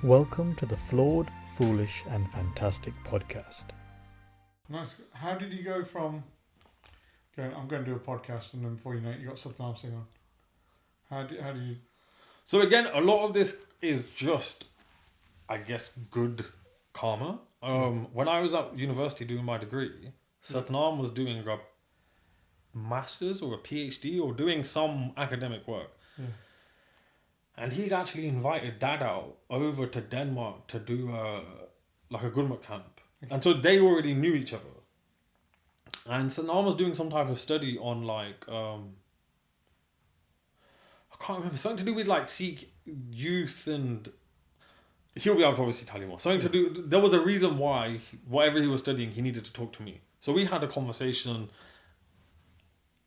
Welcome to the Flawed, Foolish and Fantastic podcast. Nice. How did you go from going, I'm going to do a podcast, and then before you know it, you got Soch on? How do you... So again, a lot of this is just, I guess, good karma. When I was at university doing my degree, Satnam was doing a master's or a PhD or doing some academic work. Yeah. And he'd actually invited Dad out over to Denmark to do a Gurmukh camp. Okay. And so they already knew each other. And Satnam was doing some type of study on I can't remember, something to do with Sikh youth, and he'll be able to obviously tell you more. Something to do, there was a reason why, whatever he was studying, he needed to talk to me. So we had a conversation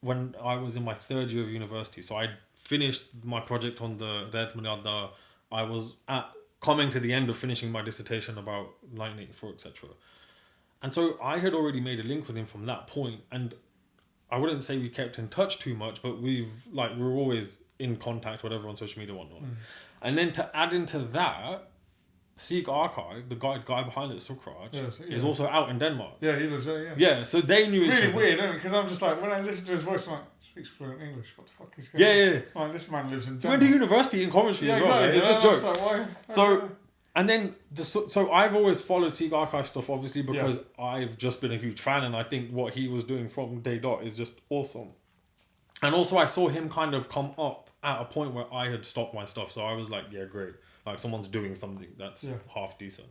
when I was in my third year of university. So I finished my project on the Ret Munyada. I was coming to the end of finishing my dissertation about 1984, etc. And so I had already made a link with him from that point, and I wouldn't say we kept in touch too much, but we were always in contact, whatever, on social media and whatnot. And then to add into that, Sikh Archive, the guy behind it, Sukhraj, is also out in Denmark. Yeah, he lives there, Yeah, so they knew each other. Really weird, isn't it? Because I'm just like, when I listen to his voice, I'm like, speaks fluent English. What the fuck is going on? Yeah. Like, this man lives in He Denmark. went to university in Coventry as well. Exactly. It's just jokes. Like, why? So, and then, so I've always followed Sikh Archive stuff, obviously, because I've just been a huge fan, and I think what he was doing from day dot is just awesome. And also, I saw him kind of come up at a point where I had stopped my stuff, so I was like, yeah, great. Like, someone's doing something that's half decent.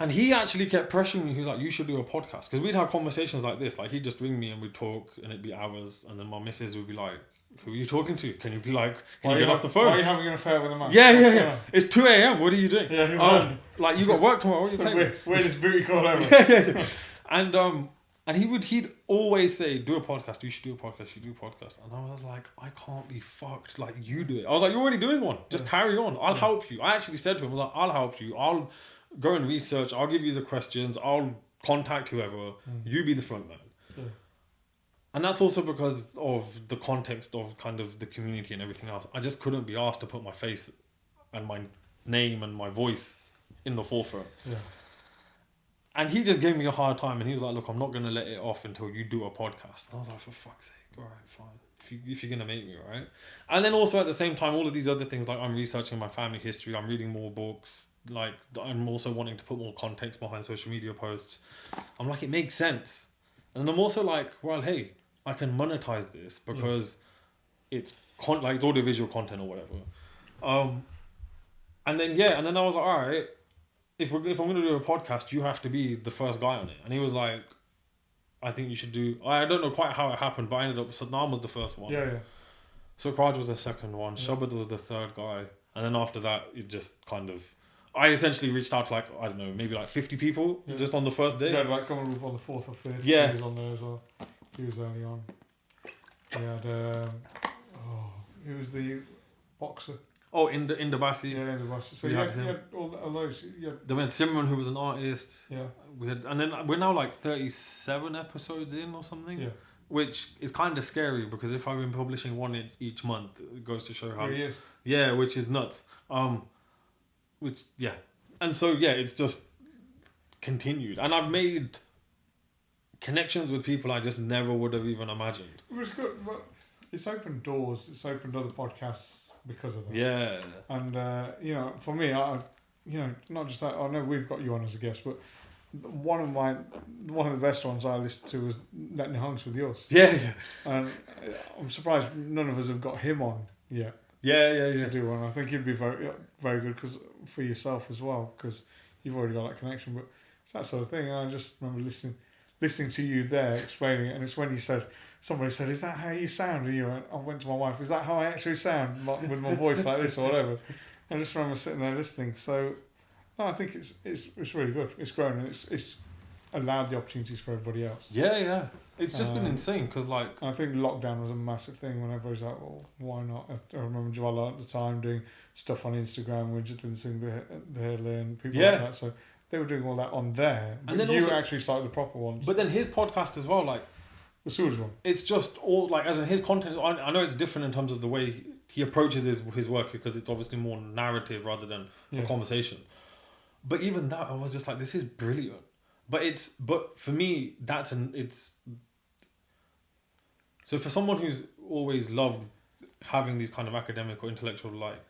And he actually kept pressuring me. He was like, you should do a podcast. Because we'd have conversations like this. Like, he'd just ring me and we'd talk, and it'd be hours. And then my missus would be like, who are you talking to? Can you be like, can you get off the phone? Why are you having an affair with a man? Yeah. It's 2 a.m. What are you doing? Yeah, exactly. Like, you got work tomorrow. What are you playing? Where does booty call over? Yeah. And he'd always say, do a podcast. You should do a podcast. You do a podcast. And I was like, I can't be fucked. Like, you do it. I was like, you're already doing one. Just carry on. I'll help you. I actually said to him, I was like, I'll help you. I'll go and research. I'll give you the questions. I'll contact whoever. You be the front man. Yeah. And that's also because of the context of kind of the community and everything else. I just couldn't be asked to put my face and my name and my voice in the forefront. Yeah. And he just gave me a hard time, and he was like, look, I'm not going to let it off until you do a podcast. And I was like, for fuck's sake, all right, fine. If you're going to make me, all right? And then also at the same time, all of these other things, like I'm researching my family history, I'm reading more books, like I'm also wanting to put more context behind social media posts. I'm like, it makes sense. And I'm also like, well, hey, I can monetize this because it's it's audiovisual content or whatever. And then I was like, all right, if I'm going to do a podcast, you have to be the first guy on it. And he was like, I think you should do... I don't know quite how it happened, but I ended up... Satnam was the first one. Yeah. Sukhraj was the second one. Shabad was the third guy. And then after that, it just kind of... I essentially reached out to maybe 50 people just on the first day. So Kamalpreet on the 4th or 5th. Yeah. He was on there as well. He was early on. He had... he was the boxer. Oh, in the Basi. Yeah, in the boxer. So We you had had him. all those... Then we had Simran, who was an artist. Yeah. And then we're now 37 episodes in or something. Yeah. Which is kind of scary, because if I've been publishing one each month, it goes to show how... 3 years. Yeah, which is nuts. And so, it's just continued. And I've made connections with people I just never would have even imagined. But it's good. But it's opened doors. It's opened other podcasts because of that. Yeah. And, for me, not just that, I know we've got you on as a guest, but one of the best ones I listened to was Letting Hunks with yours. Yeah. And I'm surprised none of us have got him on yet. Yeah. To do one. I think he'd be very, very good for yourself as well, because you've already got that connection. But it's that sort of thing. And I just remember listening to you there explaining it, and it's when somebody said, "Is that how you sound?" And I went to my wife, "Is that how I actually sound, with my voice like this or whatever?" And I just remember sitting there listening. So, no, I think it's really good. It's grown, and it's allowed the opportunities for everybody else. Yeah. It's just been insane, because I think lockdown was a massive thing when everybody's like, well, why not? I remember Jwala at the time doing stuff on Instagram with Jitin Singh, the Hairlane, people like that. So they were doing all that on there. But and then you also, actually started the proper ones. But then his podcast as well, the Suraj one. It's just all, as in his content, I know it's different in terms of the way he approaches his work, because it's obviously more narrative rather than a conversation. But even that, I was just like, this is brilliant. But for me, so for someone who's always loved having these kind of academic or intellectual like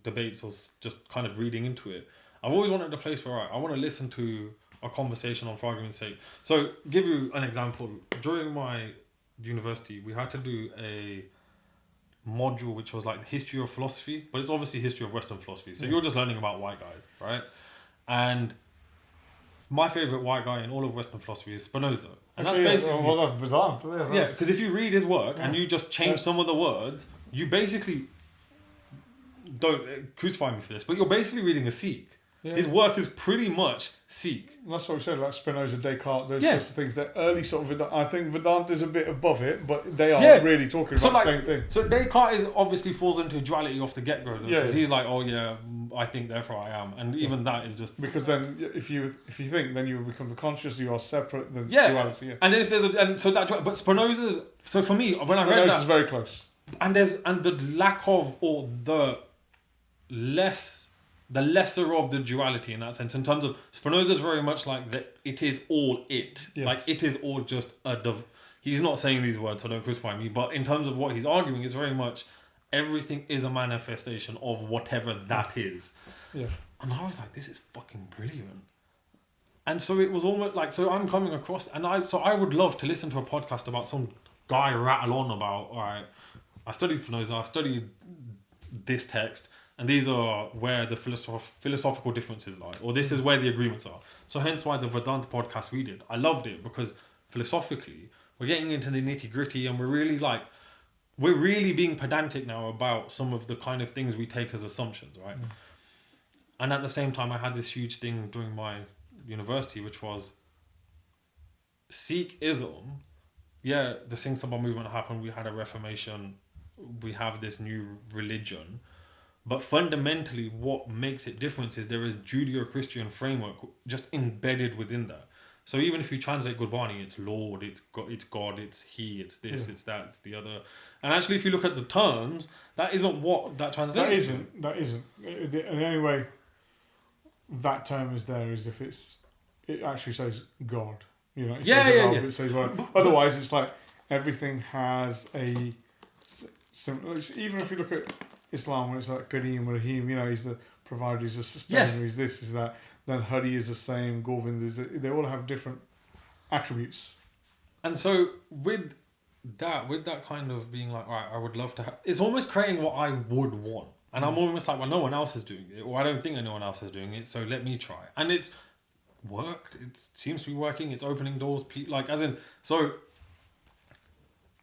debates or just kind of reading into it, I've always wanted a place where I want to listen to a conversation on, for argument's sake. So give you an example. During my university, we had to do a module which was like the history of philosophy, but it's obviously history of Western philosophy. So you're just learning about white guys, right? And my favorite white guy in all of Western philosophy is Spinoza. And that's basically... Yeah, because if you read his work and you just change some of the words, you basically... Don't crucify me for this, but you're basically reading a Sikh. Yeah. His work is pretty much Sikh. That's what we said, like Spinoza, Descartes, those sorts of things. They're early sort of... I think Vedanta's a bit above it, but they are really talking about the same thing. So Descartes obviously falls into duality off the get-go, because he's like, oh yeah, I think, therefore I am. And even that is just... Because then, if you think, then you become the conscious, you are separate, then duality. Yeah. And then if there's but Spinoza's... So for me, when I read that... Spinoza's very close. And the lack of, or the lesser of the duality in that sense, in terms of Spinoza's very much like it is all it. Yes. Like it is all just he's not saying these words, so don't crucify me, but in terms of what he's arguing, it's very much everything is a manifestation of whatever that is. Yeah. And I was like, this is fucking brilliant. And so it was almost like, so I'm coming across, and I would love to listen to a podcast about some guy rattle on about, all right, I studied Spinoza, I studied this text, and these are where the philosophical differences lie, or this is where the agreements are. So hence why the Vedanta podcast we did, I loved it, because philosophically, we're getting into the nitty gritty, and we're really being pedantic now about some of the kind of things we take as assumptions, right? And at the same time, I had this huge thing during my university, which was Sikhism. Yeah, the Singh Sabha movement happened, we had a reformation, we have this new religion. But fundamentally, what makes it different is there is Judeo-Christian framework just embedded within that. So even if you translate Gurbani, it's Lord, it's God, it's He, it's this, it's that, it's the other. And actually, if you look at the terms, that isn't what that translates to. That isn't. The only way that term is there is if it actually says God. You know, it says it says God. Otherwise, it's like everything has a similar. Even if you look at Islam, when it's like Kareem, Rahim, you know, he's the provider, he's the sustainer, he's this, he's that. Then Hari is the same, Govind is they all have different attributes. And so with that kind of being like, all right, I would love to have, it's almost creating what I would want. And I'm almost like, well, no one else is doing it, or I don't think anyone else is doing it, so let me try. And it's worked. It seems to be working. It's opening doors.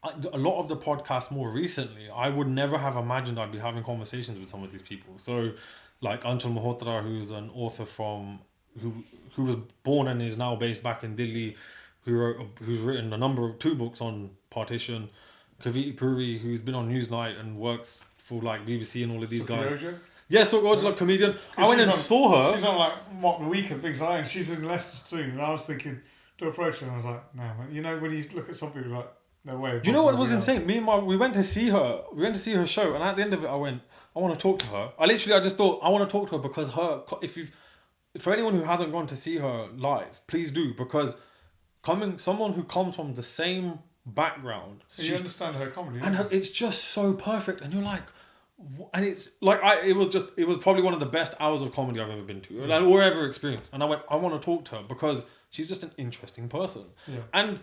A lot of the podcasts more recently, I would never have imagined I'd be having conversations with some of these people. So, like Anshul Malhotra, who's an author who was born and is now based back in Delhi, who's written 2 books on partition. Kaviti Puri, who's been on Newsnight and works for like BBC and all of these guys. Yeah, so Roger, like comedian. I went and saw her. She's on like Mock the Week and things like that, and she's in Leicester soon. And I was thinking to approach her, and I was like, nah, man. You know, when you look at something like their way. You know what was insane? We went to see her. We went to see her show, and at the end of it, I went, I want to talk to her. I just thought I want to talk to her because for anyone who hasn't gone to see her live, please do, because someone who comes from the same background, you understand her comedy, and it's just so perfect, and you're like. And it's like it was probably one of the best hours of comedy I've ever been to or ever experienced. And I went, I want to talk to her because she's just an interesting person. Yeah. And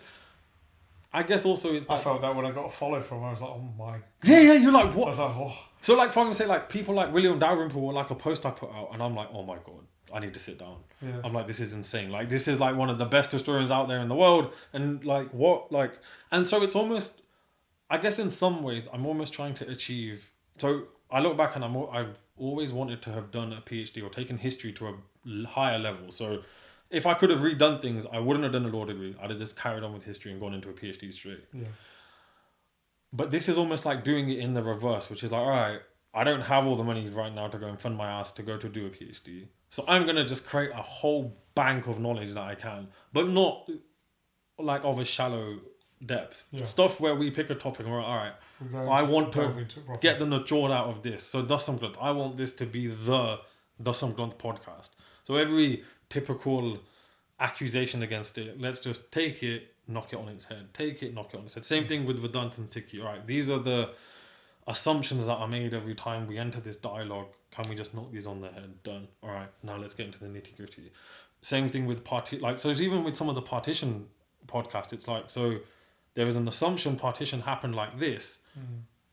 I guess also it's I felt that when I got a follow from her, I was like, oh my. Yeah, you're like, what? I was like, oh. So like, for argument's sake, like people like William Dalrymple were like a post I put out, and I'm like, oh my God, I need to sit down. Yeah. I'm like, this is insane. Like this is like one of the best historians out there in the world, and like what like, and so it's almost, I guess in some ways, I'm almost trying to achieve. So I look back and I've always wanted to have done a PhD or taken history to a higher level. So if I could have redone things, I wouldn't have done a law degree. I'd have just carried on with history and gone into a PhD straight. Yeah. But this is almost like doing it in the reverse, which is like, all right, I don't have all the money right now to go and fund my ass to go to do a PhD. So I'm going to just create a whole bank of knowledge that I can, but not like of a shallow depth. Yeah. Stuff where we pick a topic and we're like, all right, We're I going want delve to into it properly. get the Najord out of this. So Dasam Granth, I want this to be the Dasam Granth podcast. So every typical accusation against it, let's just take it, knock it on its head. Take it, knock it on its head. Same thing with Vedanta and Sikhi. All right, these are the assumptions that are made every time we enter this dialogue. Can we just knock these on the head? Done. All right, now let's get into the nitty gritty. Same thing with so it's even with some of the partition podcasts, it's like, so there is an assumption partition happened like this.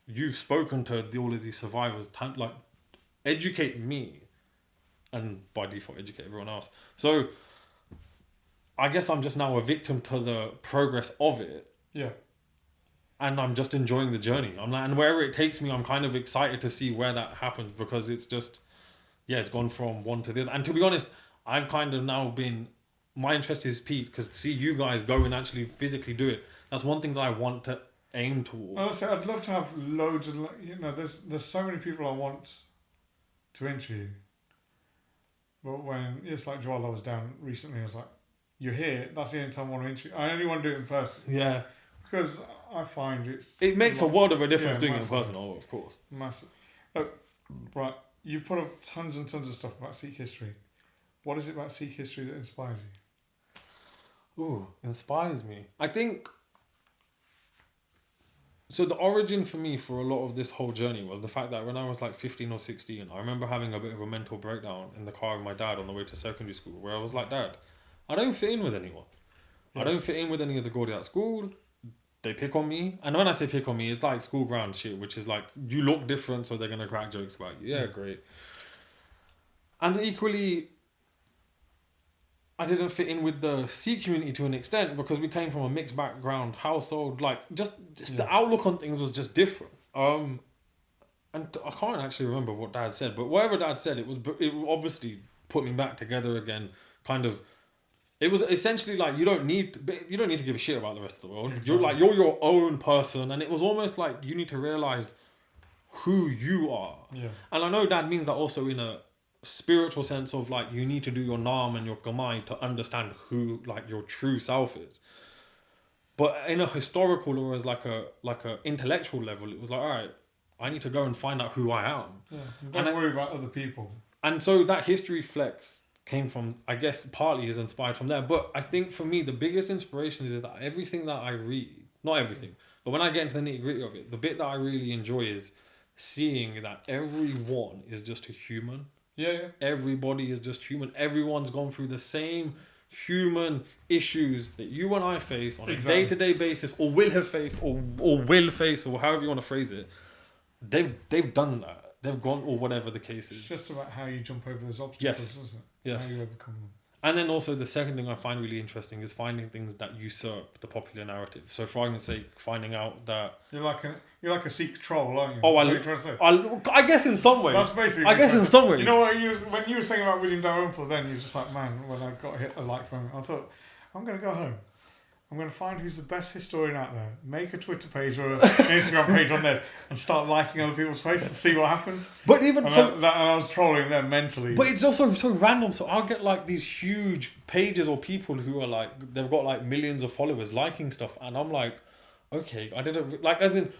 You've spoken to all of these survivors, like educate me, and by default educate everyone else. So I guess I'm just now a victim to the progress of it. Yeah. And I'm just enjoying the journey. I'm like, and wherever it takes me, I'm kind of excited to see where that happens, because it's just, yeah, it's gone from one to the other. And to be honest, I've kind of now been, my interest is peaked, because to see you guys go and actually physically do it, that's one thing that I want to aim towards. Honestly, I'd love to have loads of, there's so many people I want to interview. But when, it's like Joel, I was down recently, I was like, you're here, that's the only time I want to interview. I only want to do it in person. Yeah. Because I find it makes a world of a difference doing massive. it in person, of course. Massive. Right, you've put up tons and tons of stuff about Sikh history. What is it about Sikh history that inspires you? Ooh, inspires me. I think, so the origin for me for a lot of this whole journey was the fact that when I was like 15 or 16, I remember having a bit of a mental breakdown in the car with my dad on the way to secondary school, where I was like, Dad, I don't fit in with anyone. Yeah. I don't fit in with any of the Gaudi at school. They pick on me. And when I say pick on me, it's like school ground shit, which is like, you look different, so they're going to crack jokes about you. Yeah, great. And equally, I didn't fit in with the Sikh community to an extent, because we came from a mixed background household. Like, just the outlook on things was just different. And I can't actually remember what Dad said, but whatever Dad said, it obviously put me back together again. Kind of, it was essentially like, you don't need to give a shit about the rest of the world. Exactly. You're your own person, and it was almost like you need to realize who you are. Yeah. And I know Dad means that also in a spiritual sense of like, you need to do your naam and your kamai to understand who like your true self is. But in a historical or as like a intellectual level, it was like, all right, I need to go and find out who I am. Yeah. Don't worry about other people. And so that history flex came from, I guess, partly is inspired from there. But I think for me, the biggest inspiration is that everything that I read, not everything, but when I get into the nitty gritty of it, the bit that I really enjoy is seeing that everyone is just a human. Yeah. Everybody is just human. Everyone's gone through the same human issues that you and I face on a day-to-day basis, or will have faced, or will face, or however you want to phrase it. They've done that. They've gone, or whatever the case is. It's just about how you jump over those obstacles, isn't it? Yes. How you overcome them. And then also the second thing I find really interesting is finding things that usurp the popular narrative. So for argument's sake, finding out that you're like a Sikh troll, aren't you? Oh, I guess in some ways. That's basically. I guess in some ways. You know what? When you were saying about William Dalrymple, then you're just like, man. When I got hit a like from him, I thought, I'm going to go home. I'm going to find who's the best historian out there, make a Twitter page or an Instagram page on this, and start liking other people's faces and see what happens. But even and I was trolling them mentally. But it's also so random. So I'll get like these huge pages or people who are like, they've got like millions of followers liking stuff, and I'm like, okay, I didn't like. As in,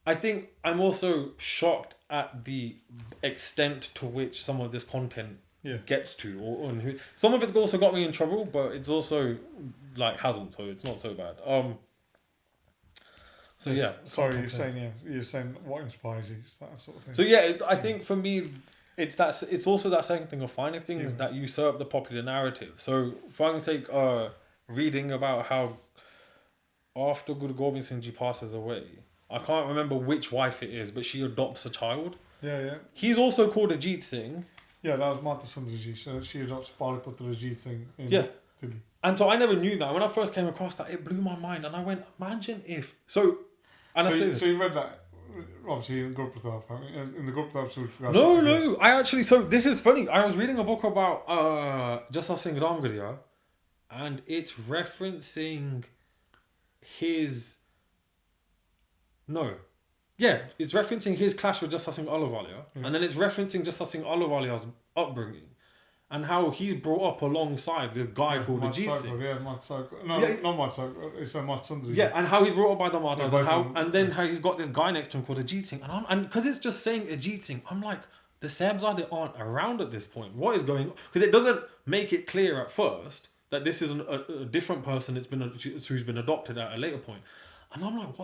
I think I'm also shocked at the extent to which some of this content gets to, or who. Some of it's also got me in trouble, but it's also like hasn't, so it's not so bad. So yeah. Sorry, you're saying what inspires you, that sort of thing. So yeah, I think for me, it's also that second thing of finding things that usurp the popular narrative. So for argument's sake, reading about how after Guru Gobind Singh Ji passes away, I can't remember which wife it is, but she adopts a child. Yeah. He's also called Ajit Singh. Yeah, that was Mata Sundarji. So she adopts Paliputra Ajit Singh in Delhi. And so I never knew that. When I first came across that, it blew my mind. And I went, imagine if... So you read that, obviously, in Guru Pratap. In the Guru Pratap Sutra. No. I actually... So this is funny. I was reading a book about Jassa Singh Ramgarhia, and it's referencing his... No. Yeah, it's referencing his clash with Jassa Singh Ahluwalia, and then it's referencing Jassa Singh Ahluwalia's upbringing. and how he's brought up alongside this guy called Ajit Singh. Yeah, Mat Saigal. No, not Mat Saigal. It's Mat Sundari. Yeah, and how he's brought up by the Matas, Yeah, and then how he's got this guy next to him called Ajit Singh, and because it's just saying Ajit Singh, I'm like, the Sebzade aren't around at this point. What is going on? Because it doesn't make it clear at first that this is a different person. Who's been adopted at a later point, and I'm like,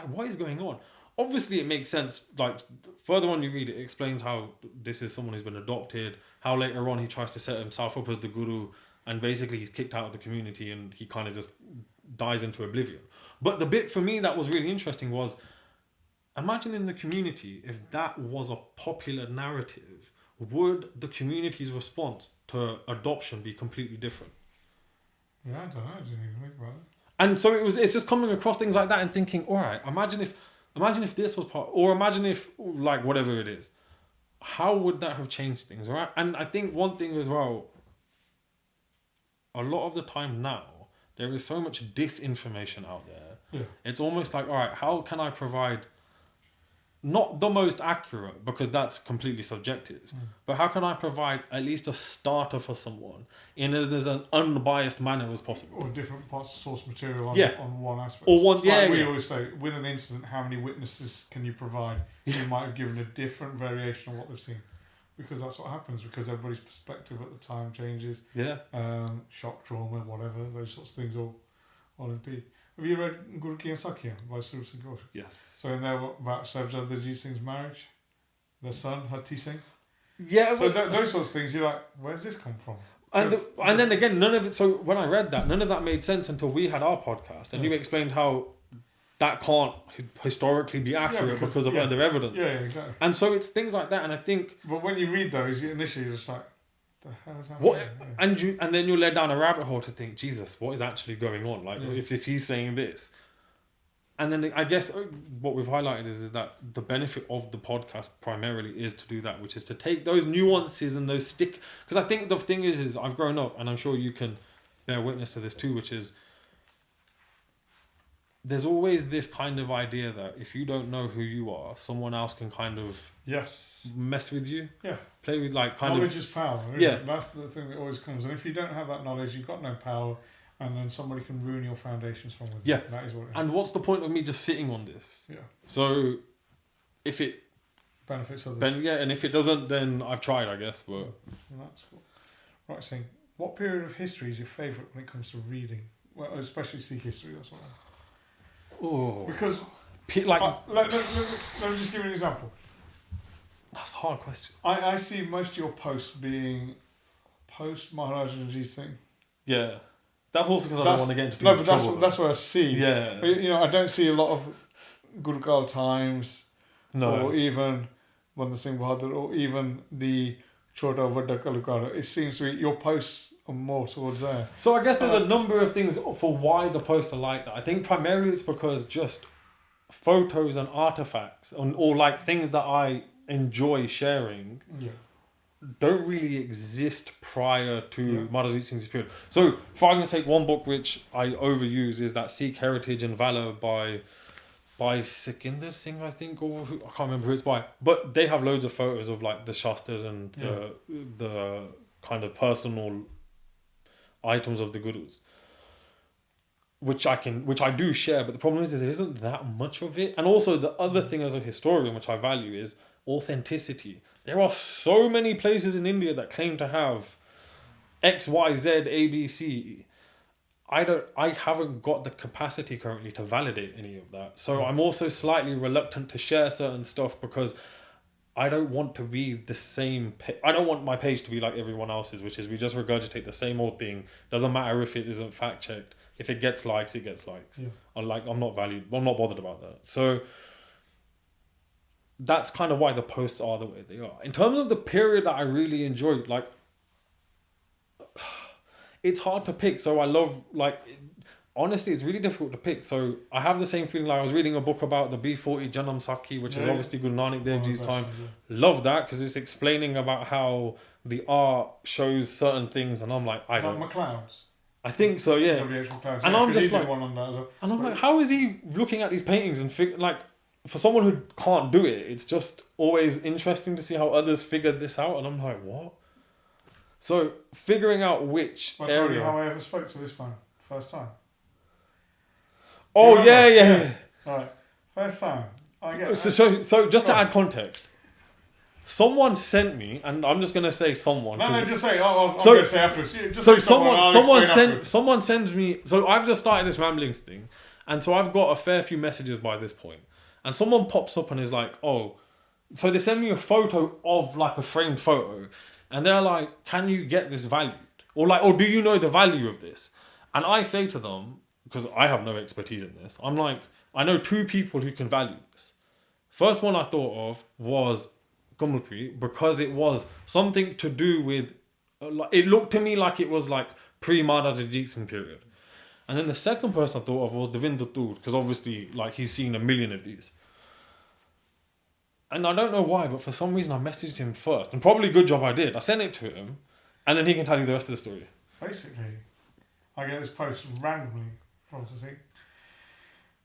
what is going on? Obviously, it makes sense. Like further on, you read it explains how this is someone who's been adopted. How later on he tries to set himself up as the guru, and basically he's kicked out of the community, and he kind of just dies into oblivion. But the bit for me that was really interesting was, imagine in the community if that was a popular narrative, would the community's response to adoption be completely different? Yeah, I don't know. I didn't even think about it. And so it's just coming across things like that and thinking, all right, imagine if this was part, or imagine if like whatever it is, how would that have changed things, right? And I think one thing as well, a lot of the time now, there is so much disinformation out there. Yeah. It's almost like, all right, how can I provide not the most accurate, because that's completely subjective, but how can I provide at least a starter for someone in as an unbiased manner as possible? Or different parts of source material on one aspect. Or one, it's like we always say, with an incident, how many witnesses can you provide? You might have given a different variation of what they've seen. Because that's what happens, because everybody's perspective at the time changes. Yeah. Shock, trauma, whatever, those sorts of things all impede. Have you read Guru Ki Sakya by Surup Singh Ghosh? Yes. So in there about Sebzade Ajit Singh's marriage, their son, Hati Singh. Yeah. So those sorts of things, you're like, where's this come from? And then again, none of it. So when I read that, none of that made sense until we had our podcast, and you explained how that can't historically be accurate because of other evidence. Yeah, exactly. And so it's things like that, and I think. But when you read those, initially you're just like, the hell is that? What? And then you're led down a rabbit hole to think, Jesus, what is actually going on? Like, if he's saying this. And then I guess what we've highlighted is that the benefit of the podcast primarily is to do that, which is to take those nuances and those stick. Because I think the thing is I've grown up, and I'm sure you can bear witness to this too, which is there's always this kind of idea that if you don't know who you are, someone else can kind of mess with you. Yeah. Play with like knowledge is power. Isn't it? That's the thing that always comes. And if you don't have that knowledge, you've got no power. And then somebody can ruin your foundations from within. Yeah. That is what it is. And what's the point of me just sitting on this? Yeah. So, if it benefits others. And if it doesn't, then I've tried, I guess. But and that's what. Right, Singh. What period of history is your favourite when it comes to reading? Well, especially Sikh history, that's what because... like... let me just give you an example. That's a hard question. I see most of your posts being post Maharaj Ranjit Singh. Yeah. That's also because I don't want to get into trouble. No, but that's what I see. Yeah. But, I don't see a lot of Gurukal Times. No. Or even Banda Singh Bahadur, or even the Chota Vadda Kalukara. It seems to be your posts are more towards there. So I guess there's a number of things for why the posts are like that. I think primarily it's because just photos and artifacts or like things that I enjoy sharing don't really exist prior to Maharaj Singh's period. So if I can take one book which I overuse is that Sikh Heritage and Valor by Sikinder Singh, I think, or I can't remember who it's by. But they have loads of photos of like the Shastras and the kind of personal items of the Gurus, which I do share. But the problem is there isn't that much of it. And also the other thing as a historian which I value is authenticity. There are so many places in India that claim to have X, Y, Z, A, B, C. I haven't got the capacity currently to validate any of that. So I'm also slightly reluctant to share certain stuff because I don't want to be the same. I don't want my page to be like everyone else's, which is we just regurgitate the same old thing. Doesn't matter if it isn't fact checked. If it gets likes, it gets likes. Yeah. I'm not bothered about that. So that's kind of why the posts are the way they are. In terms of the period that I really enjoyed, like, it's hard to pick. So I love, like, honestly, it's really difficult to pick. So I have the same feeling like I was reading a book about the B40 Janam Sakhi, which is obviously Guru Nanak Dev Ji's time. Love that because it's explaining about how the art shows certain things, and I'm like, I don't. McLeod's? I think so, yeah. McLeod's, and I'm just like, one on that as well. And I'm like, how is he looking at these paintings and like, for someone who can't do it, it's just always interesting to see how others figured this out, and I'm like, what? So figuring out which I told you area. how I ever spoke to this man first time. Oh yeah. Right, first time. I get. So just to add context, someone sent me, and I'm just gonna say someone. No, just say. I'm So- gonna say afterwards. Just So say I'll someone sends me. So I've just started this ramblings thing, and so I've got a fair few messages by this point, and someone pops up and is like, "Oh," so they send me a photo of like a framed photo, and they're like, "Can you get this valued?" Or like, "Or do you know the value of this?" And I say to them, because I have no expertise in this, I'm like, I know two people who can value this. First one I thought of was Kamalpreet, because it was something to do with, it looked to me like it was like pre-Maharaja Ajit Singh period. And then the second person I thought of was Devinder Tood, because obviously like he's seen a million of these. And I don't know why, but for some reason I messaged him first, and probably good job I did. I sent it to him, and then he can tell you the rest of the story. Basically, I get this post randomly from Sikh.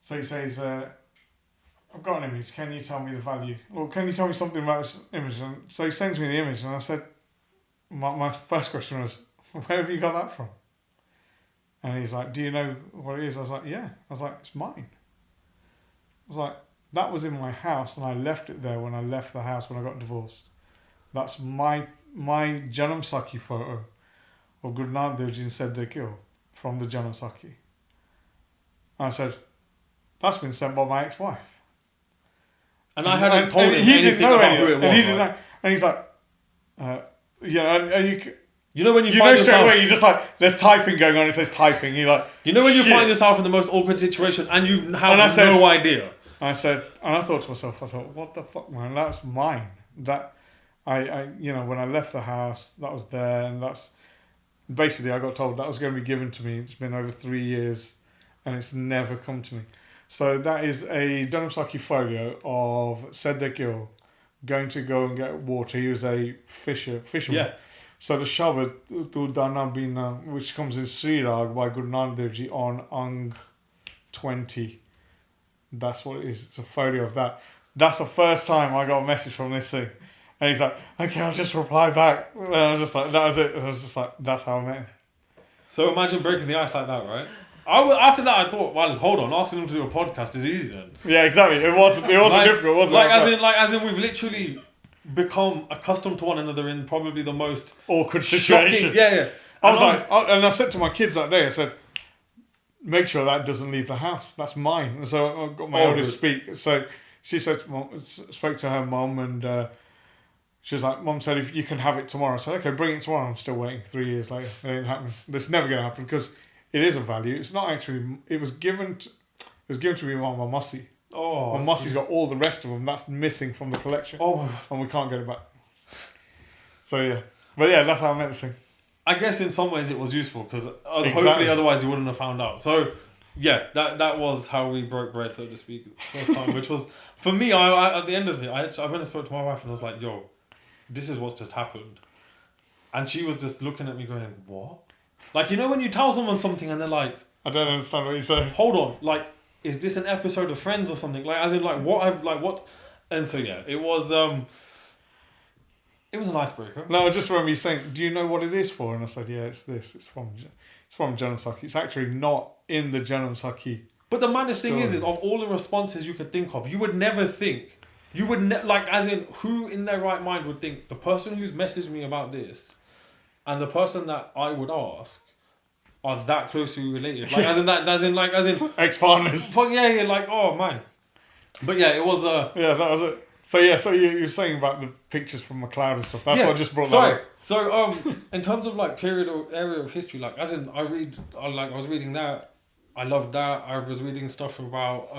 So he says, I've got an image, can you tell me the value? Or can you tell me something about this image? And so he sends me the image, and I said, my first question was, where have you got that from? And he's like, do you know what it is? I was like, yeah. I was like, it's mine. I was like, that was in my house, and I left it there when I left the house when I got divorced. That's my Janam Sakhi photo of Guru Nanak Dev Ji said they kill from the Janam Sakhi. And I said, that's been sent by my ex-wife. And I hadn't told him he anything didn't know about who it was. And he didn't right? know. And he's like, and You know when you you find know straight yourself, away, you're just like, there's typing going on, it says typing. You're like, you know when you shit. find yourself in the most awkward situation and you have And I said- no idea. And I said, and I thought to myself, I thought, what the fuck, man? That's mine. That I when I left the house, that was there, and that's basically I got told that was going to be given to me. It's been over 3 years, and it's never come to me. So that is a Janam Sakhi folio of Sedek Gill going to go and get water. He was a fisherman. Yeah. So the Shabad Tu Dana Bina, which comes in Sri Rag by Guru Nanak Dev Ji on Ang 20. That's what it is. It's a folio of that. That's the first time I got a message from this thing. And he's like, okay, I'll just reply back. And I was just like, that was it. I was just like, that's how I met him. So imagine breaking the ice like that, right? After that, I thought, well, hold on, asking him to do a podcast is easy then. Yeah, exactly. It wasn't difficult, was it? As in, we've literally become accustomed to one another in probably the most awkward situation. shocking. Yeah. And I said to my kids that day, I said, make sure that doesn't leave the house. That's mine. And so I got my eldest speak. So she said, spoke to her mum, and she was like, Mum said, if you can have it tomorrow. I said, okay, bring it tomorrow. I'm still waiting 3 years later. It ain't happening. It's never going to happen because it is a value. It's not actually, it was given to me by my Mussie. Oh. My Mussie's got all the rest of them. That's missing from the collection. Oh. And we can't get it back. So yeah. But yeah, that's how I met this thing. I guess in some ways it was useful because hopefully otherwise you wouldn't have found out. So yeah, that was how we broke bread, so to speak, first time. Which was, for me, I at the end of it, I went and spoke to my wife and I was like, yo, this is what's just happened. And she was just looking at me going, what? Like, you know when you tell someone something and they're like, I don't understand what you say. hold on, like, is this an episode of Friends or something? Like, as in, like, what? And so yeah, it was an icebreaker. No, I just remember you saying, do you know what it is for? And I said, yeah, it's this. It's from Janam Sakhi. It's actually not in the Janam Sakhi. But the maddest thing story. is of all the responses you could think of, you would never think. You would like, as in, who in their right mind would think the person who's messaged me about this and the person that I would ask are that closely related? Like, as in Ex-partners. fuck yeah, like, oh man. But yeah, it was Yeah, that was it. So yeah, so you were saying about the pictures from McLeod and stuff. That's what I just brought that up. So in terms of like period or area of history, like as in I was reading that, I loved that. I was reading stuff about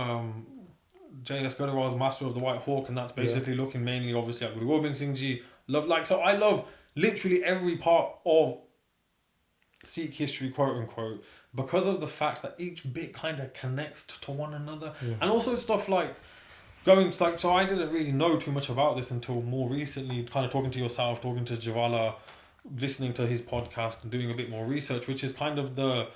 J.S. Godar's Master of the White Hawk, and that's basically looking mainly obviously at Guru Gobind Singh Ji. So I love literally every part of Sikh history, quote unquote, because of the fact that each bit kind of connects to one another, and also stuff like so I didn't really know too much about this until more recently, kind of talking to yourself, talking to Javala, listening to his podcast and doing a bit more research, which is kind of the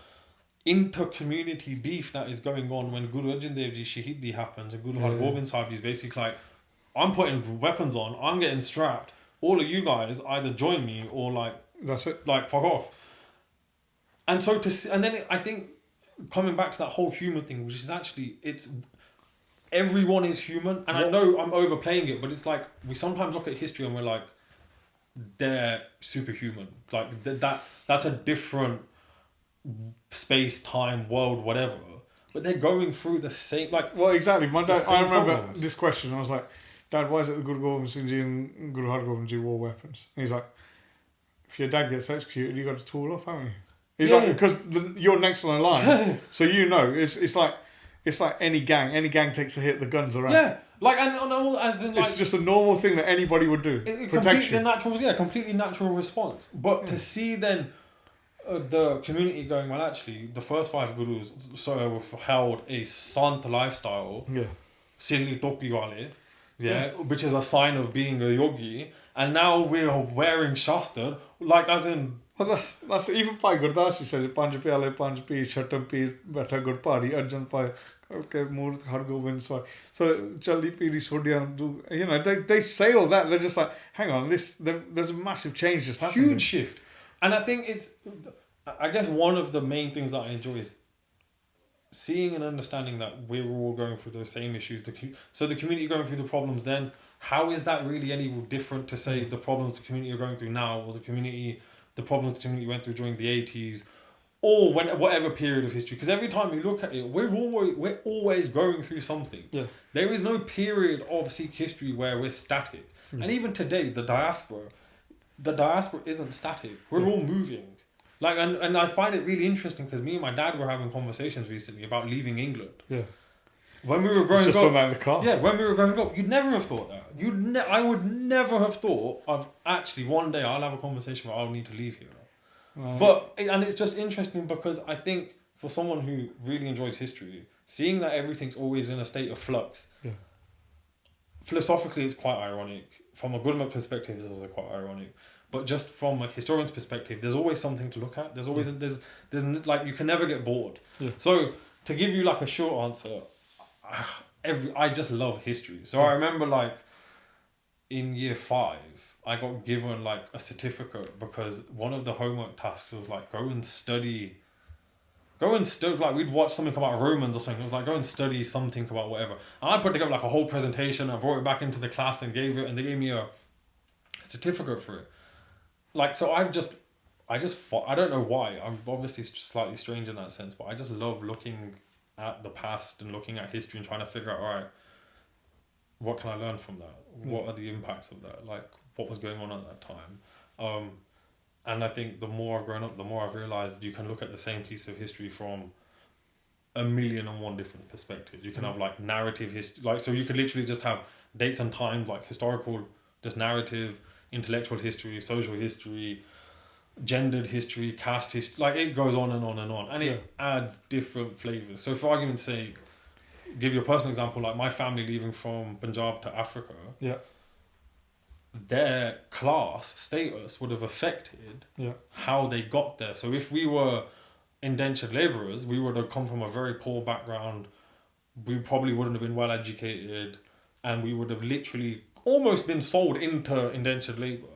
inter-community beef that is going on when Guru Arjan Dev Ji Shahidi happens and Guru Har Gobind Sahib Ji is basically like, I'm putting weapons on, I'm getting strapped, all of you guys either join me or like That's it. Like, fuck off. And so I think coming back to that whole human thing, which is actually, it's everyone is human, and I know I'm overplaying it, but it's like we sometimes look at history and we're like, they're superhuman. Like that's a different space, time, world, whatever. But they're going through the same, like. Well, exactly. My dad. I remember problems. this question. I was like, Dad, why is it the Guru Gobind Singh Ji and Guru Har Gobind Ji wore weapons? And he's like, if your dad gets executed, you got to tool off, haven't you? He's like, because you're next on the line, so you know. It's like any gang. Any gang takes a hit, the guns are out. Yeah, like and as in like it's just a normal thing that anybody would do. Protection. Completely natural response. But to see then the community going, well, actually, the first 5 gurus held a sant lifestyle. Yeah. Silli topi wale, which is a sign of being a yogi, and now we're wearing shastra, like as in. Well, that's even Pai Gurdas, he says, Panj Pyale, Panj Pi, Chatam Pi, Beta Gur Pari, Arjan Pai, okay, Murth, Har Gobind Swai. So, Challi Piri Sodiam, do, you know, they say all that, they're just like, hang on, there's a massive change just happening. Huge shift. And I think I guess one of the main things that I enjoy is seeing and understanding that we're all going through those same issues. So the community going through the problems then, how is that really any different to say the problems the community are going through now, or the problems the community went through during the 80s, or whatever period of history? Because every time you look at it, we're always going through something. Yeah. There is no period of Sikh history where we're static. And even today, the diaspora isn't static. We're all moving. Like, and I find it really interesting because me and my dad were having conversations recently about leaving England. Yeah. When we were growing just up, talking about the car. Yeah, when we were growing up, you'd never have thought that. I would never have thought of actually one day I'll have a conversation where I'll need to leave here. Right. And it's just interesting because I think for someone who really enjoys history, seeing that everything's always in a state of flux, philosophically it's quite ironic. From a Gurmat perspective, it's also quite ironic. But just from a historian's perspective, there's always something to look at. There's always there's like, you can never get bored. Yeah. So to give you like a short answer, I just love history. So I remember like in year 5, I got given like a certificate because one of the homework tasks was like go and study, like we'd watch something about Romans or something. It was like go and study something about whatever. And I put together like a whole presentation. I brought it back into the class and gave it, and they gave me a certificate for it. Like, so I don't know why. I'm obviously slightly strange in that sense, but I just love looking at the past and looking at history and trying to figure out, all right, what can I learn from that? What are the impacts of that? Like, what was going on at that time? And I think the more I've grown up, the more I've realised you can look at the same piece of history from 1,000,001 different perspectives. You can have like narrative history, like, so you could literally just have dates and times, like historical, just narrative, intellectual history, social history, gendered history, caste history, like it goes on and on and on, and it adds different flavours. So for argument's sake, give you a personal example, like my family leaving from Punjab to Africa, their class status would have affected how they got there. So if we were indentured labourers, we would have come from a very poor background, we probably wouldn't have been well educated, and we would have literally almost been sold into indentured labour.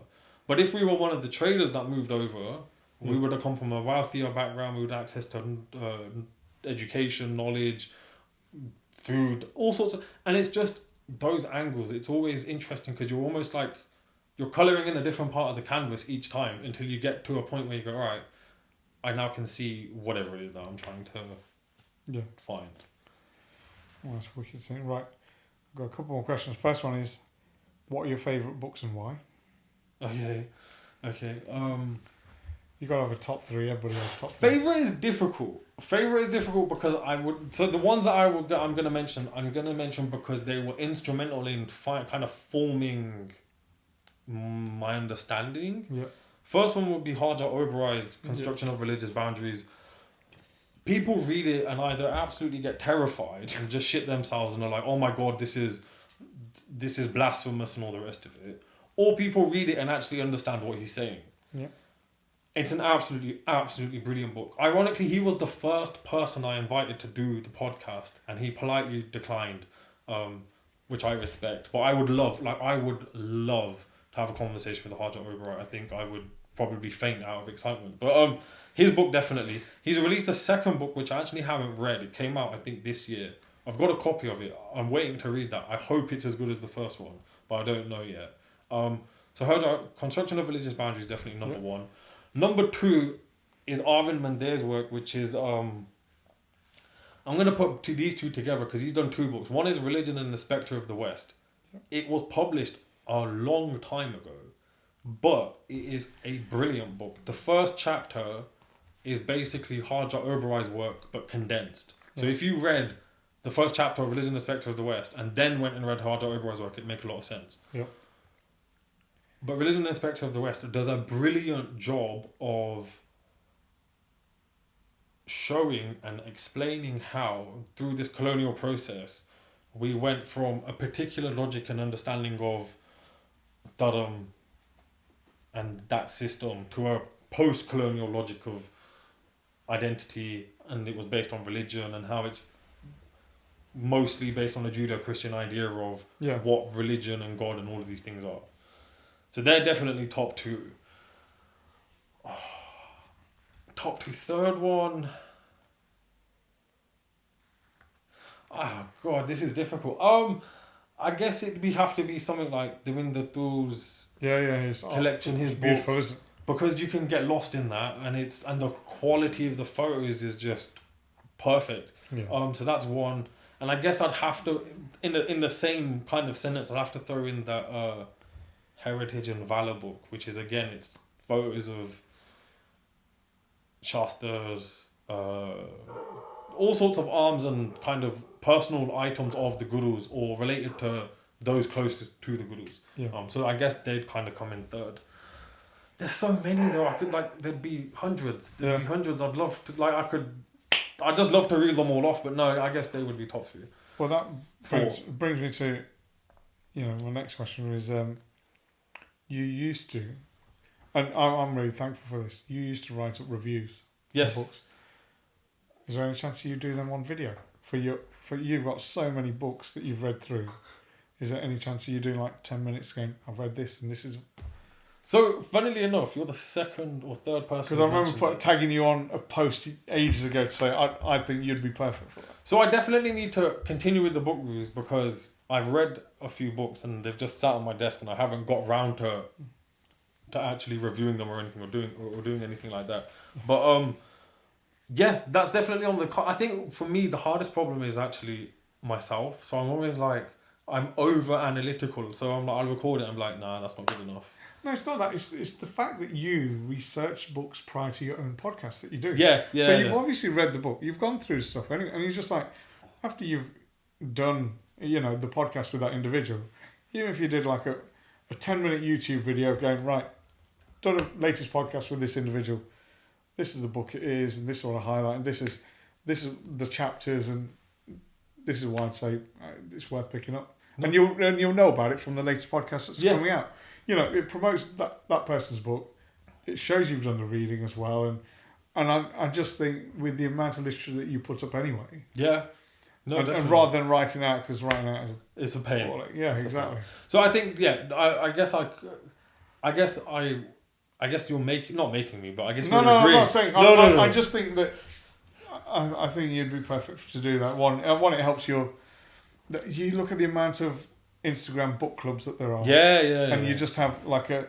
But if we were one of the traders that moved over, we would have come from a wealthier background, we would have access to education, knowledge, food, all sorts of... And it's just those angles. It's always interesting because you're almost like... You're colouring in a different part of the canvas each time until you get to a point where you go, all right, I now can see whatever it is that I'm trying to find. Well, that's wicked thing. Right. I've got a couple more questions. First one is, what are your favourite books and why? Okay. You gotta have a top 3. Everybody has top 3. Favorite is difficult because I would. So the ones that I'm gonna mention because they were instrumental in kind of forming my understanding. Yeah. First one would be Haja Oberai's Construction of Religious Boundaries. People read it and either absolutely get terrified and just shit themselves and are like, oh my god, this is blasphemous and all the rest of it. Or people read it and actually understand what he's saying. Yeah. It's an absolutely brilliant book. Ironically, he was the first person I invited to do the podcast, and he politely declined, which I respect. But I would love to have a conversation with Haja Oberai. I think I would probably faint out of excitement. But his book definitely. He's released a second book which I actually haven't read. It came out I think this year. I've got a copy of it. I'm waiting to read that. I hope it's as good as the first one, but I don't know yet. So Construction of Religious Boundaries is definitely number one. Number two is Arvind Mandir's work, which is I'm going to put these two together because he's done two books. One is Religion and the Spectre of the West. It was published a long time ago, but it is a brilliant book. The first chapter is basically Hajar Oberai's work, but condensed. So if you read the first chapter of Religion and the Spectre of the West and then went and read Hajar Oberai's work, it'd make a lot of sense. Yeah. But Religion and the Spectre of the West does a brilliant job of showing and explaining how, through this colonial process, we went from a particular logic and understanding of Dharam and that system to a post-colonial logic of identity, and it was based on religion, and how it's mostly based on a Judeo-Christian idea of what religion and God and all of these things are. So they're definitely top two. Top two. Third one. Oh God, this is difficult. I guess it'd have to be something like Devinder Thul's his collection, his book, beautiful, isn't it? because you can get lost in that, and the quality of the photos is just perfect. Yeah. So that's one, and I guess I'd have to in the same kind of sentence I'd have to throw in the Heritage and Valor book, which is again it's photos of Shastras, all sorts of arms and kind of personal items of the Gurus or related to those closest to the Gurus. Yeah. So I guess they'd kind of come in third. There's so many though. I could there'd be hundreds. There'd be hundreds. I'd love to I'd just love to read them all off, but no, I guess they would be top three. Well, that brings me to, my next question is, you used to, and I'm really thankful for this. You used to write up reviews. Yes. Of books. Is there any chance you do them on video? You've got so many books that you've read through. Is there any chance of you doing 10 minutes going, I've read this and this is... So, funnily enough, you're the second or third person. Because I remember tagging you on a post ages ago to say, I think you'd be perfect for that. So I definitely need to continue with the book reviews because I've read a few books and they've just sat on my desk and I haven't got round to actually reviewing them or anything or doing anything like that. But that's definitely on the... I think for me, the hardest problem is actually myself. So I'm always I'm over analytical. So I'll record it and I'm like, nah, that's not good enough. No, it's not that. It's the fact that you research books prior to your own podcast that you do. Yeah. So you've obviously read the book. You've gone through stuff. And you're just after you've done, the podcast with that individual, even if you did a 10-minute YouTube video going, right, done a latest podcast with this individual, this is the book it is, and this is what I highlight, and this is the chapters, and this is why I'd say it's worth picking up. No. And you'll know about it from the latest podcast that's coming out. It promotes that person's book. It shows you've done the reading as well, and I just think with the amount of literature that you put up anyway. Yeah. No, and rather than writing out, because writing out it's a pain. Yeah, exactly. So I think I guess you're not making me, but I guess no, we're agreeing. I'm not saying. No. I just think that I think you'd be perfect to do that. One, it helps you look at the amount of Instagram book clubs that there are. Yeah. And you just have I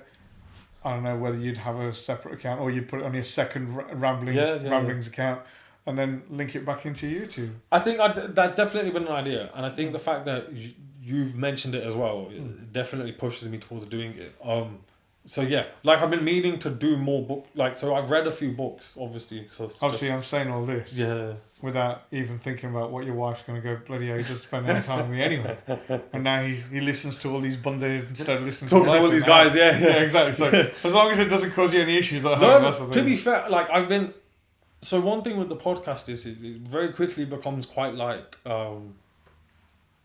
don't know whether you'd have a separate account or you'd put it on your second Ramblings account and then link it back into YouTube. I think that's definitely been an idea, and I think the fact that you've mentioned it as well it definitely pushes me towards doing it. So yeah, I've been meaning to do more book. So I've read a few books, obviously. So I'm saying all this. Yeah. Without even thinking about what your wife's going to go, bloody hell, he just spend any time with me anyway. And now he listens to all these bundes instead of listening to all these guys. Yeah, exactly. So as long as it doesn't cause you any issues at home, that's the thing. To be fair, I've been. So one thing with the podcast is it very quickly becomes quite